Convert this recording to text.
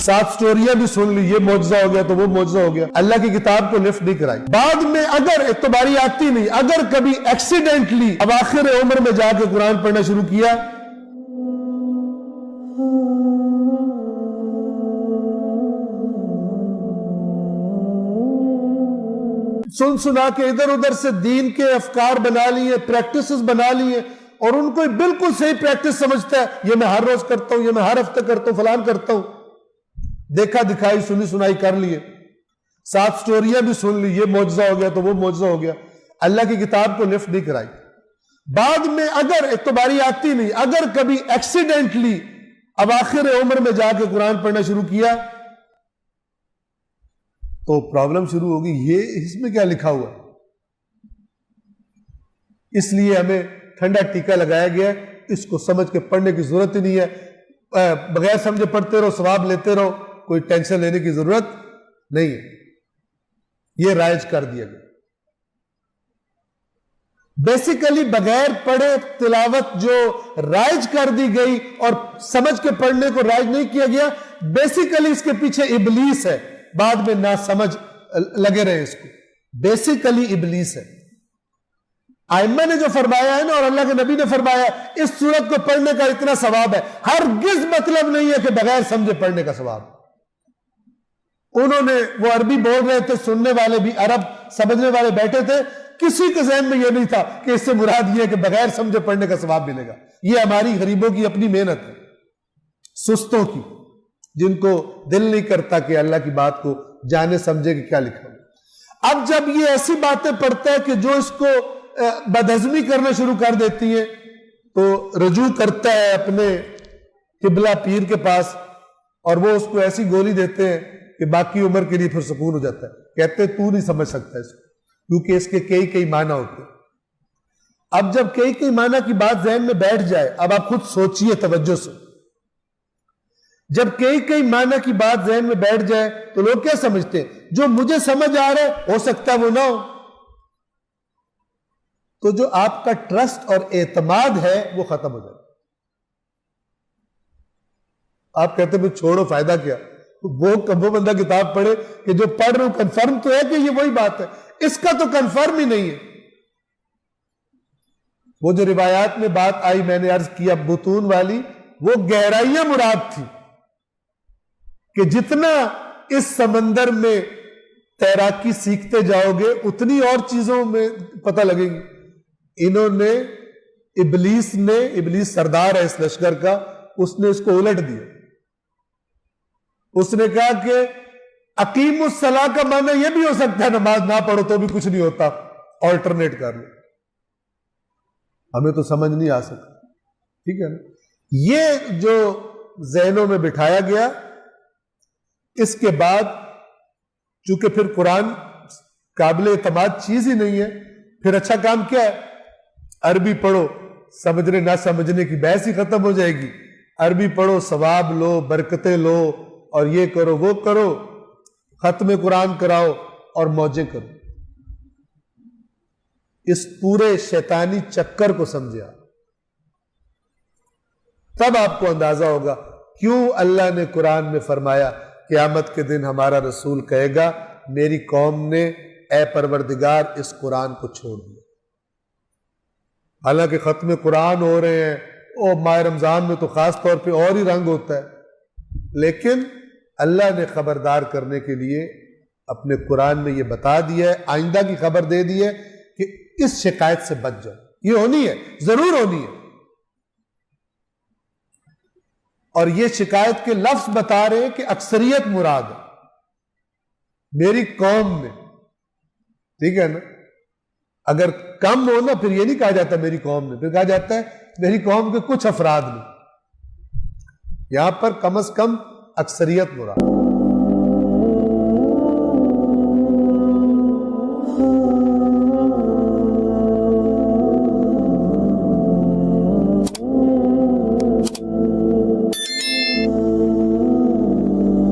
7 स्टोरियां भी सुन ली, ये मौजज़ा हो गया तो वो मौजज़ा हो गया, अल्लाह की किताब को लिफ्ट नहीं कराई। बाद में अगर एक तो बारी आती नहीं, अगर कभी एक्सीडेंटली अब आखिर उम्र में जाके कुरान पढ़ना शुरू किया, सुन सुना के इधर उधर से दीन के अफकार बना लिए, प्रैक्टिसेस बना लिए, और उनको बिल्कुल सही प्रैक्टिस समझता है, ये मैं हर रोज करता हूं, ये मैं हर हफ्ते करता हूं, फलान करता हूं, देखा दिखाई सुनी सुनाई कर लिए, 7 स्टोरियां भी सुन ली, ये मौजज़ा हो गया तो वो मौजज़ा हो गया, अल्लाह की किताब को लिफ्ट नहीं कराई। बाद में अगर एक तो बारी आती नहीं, अगर कभी एक्सीडेंटली अब आखिर उम्र में जाके कुरान पढ़ना शुरू किया तो प्रॉब्लम शुरू होगी, ये इसमें क्या लिखा हुआ है। इसलिए हमें ठंडा टीका लगाया गया है, इसको समझ के पढ़ने की जरूरत ही नहीं है, बगैर समझे पढ़ते रहो, सवाब लेते रहो, कोई टेंशन लेने की जरूरत नहीं है, ये राइज कर दिया गया। बेसिकली बगैर पढ़े तिलावत जो राइज कर दी गई और समझ के पढ़ने को राइज नहीं किया गया, बेसिकली इसके पीछे इबलीस है, बाद में ना समझ लगे रहे इसको, बेसिकली इबलीस है। आइम्मा ने जो फरमाया है ना, और अल्लाह के नबी ने फरमाया इस सूरत को पढ़ने का इतना सवाब है, हरगिज मतलब नहीं है कि बगैर समझे पढ़ने का सवाब। उन्होंने वो अरबी बोल रहे थे, सुनने वाले भी अरब समझने वाले बैठे थे, किसी के ज़हन में यह नहीं था कि इससे मुराद यह है कि बगैर समझे पढ़ने का सवाब मिलेगा। यह हमारी गरीबों की अपनी मेहनत है, सुस्तों की, जिनको दिल नहीं करता कि अल्लाह की बात को जाने समझे कि क्या लिखा हो। अब जब ये ऐसी बातें पढ़ता है कि जो इसको बदहजमी करना शुरू कर देती है, तो रजू करता है अपने किबला पीर के पास, और वो उसको ऐसी गोली देते हैं कि बाकी उम्र के लिए फिर सुकून हो जाता है। कहते तू नहीं समझ सकता इसको, क्योंकि इसके कई कई माना होते हैं। अब जब कई कई माना की बात जहन में बैठ जाए, अब आप खुद सोचिए तवज्जो से, जब कई कई माना की बात जहन में बैठ जाए तो लोग क्या समझते हैं, जो मुझे समझ आ रहा है हो सकता है वो ना हो, तो जो आपका ट्रस्ट और एतमाद है वो खत्म हो जाए। आप कहते हैं छोड़ो फायदा क्या, वो बंदा किताब पढ़े कि जो पढ़ रहे हो कंफर्म तो है कि ये वही बात है, इसका तो कंफर्म ही नहीं है। वो जो रिवायात में बात आई, मैंने अर्ज किया बुतून वाली, वो गहराइयां मुराद थी कि जितना इस समंदर में तैराकी सीखते जाओगे उतनी और चीजों में पता लगेगी। इन्होंने इबलीस सरदार है इस लश्कर का, उसने इसको उलट दिया। उसने कहा कि अकीमुस सलाह का माना यह भी हो सकता है नमाज ना पढ़ो तो भी कुछ नहीं होता, ऑल्टरनेट कर लो। हमें तो समझ नहीं आ सकता, ठीक है ना। ये जो ज़हनों में बिठाया गया, इसके बाद चूंकि फिर कुरान काबिल एतमाद चीज ही नहीं है, फिर अच्छा काम क्या है, अरबी पढ़ो, समझने ना समझने की बहस ही खत्म हो जाएगी। अरबी पढ़ो, सवाब लो, बरकतें लो, और ये करो वो करो, खत्म कुरान कराओ और मौजे करो। इस पूरे शैतानी चक्कर को समझे आप, तब आपको अंदाजा होगा क्यों अल्लाह ने कुरान में फरमाया क़यामत के दिन हमारा रसूल कहेगा मेरी कौम ने ए परवरदिगार इस कुरान को छोड़ दिया। हालांकि खत्म कुरान हो रहे हैं, और माह रमजान में तो खास तौर पे और ही रंग होता है, लेकिन अल्लाह ने खबरदार करने के लिए अपने कुरान में ये बता दिया है, आइंदा की खबर दे दी है कि इस शिकायत से बच जाओ। ये होनी है, जरूर होनी है। और ये शिकायत के लफ्ज बता रहे हैं कि अक्सरियत मुराद है, मेरी कौम में, ठीक है ना। अगर कम हो ना, फिर ये नहीं कहा जाता मेरी कौम में, फिर कहा जाता है मेरी कौम के कुछ अफराद में। यहां पर कम से कम अक्सरियत मुराद।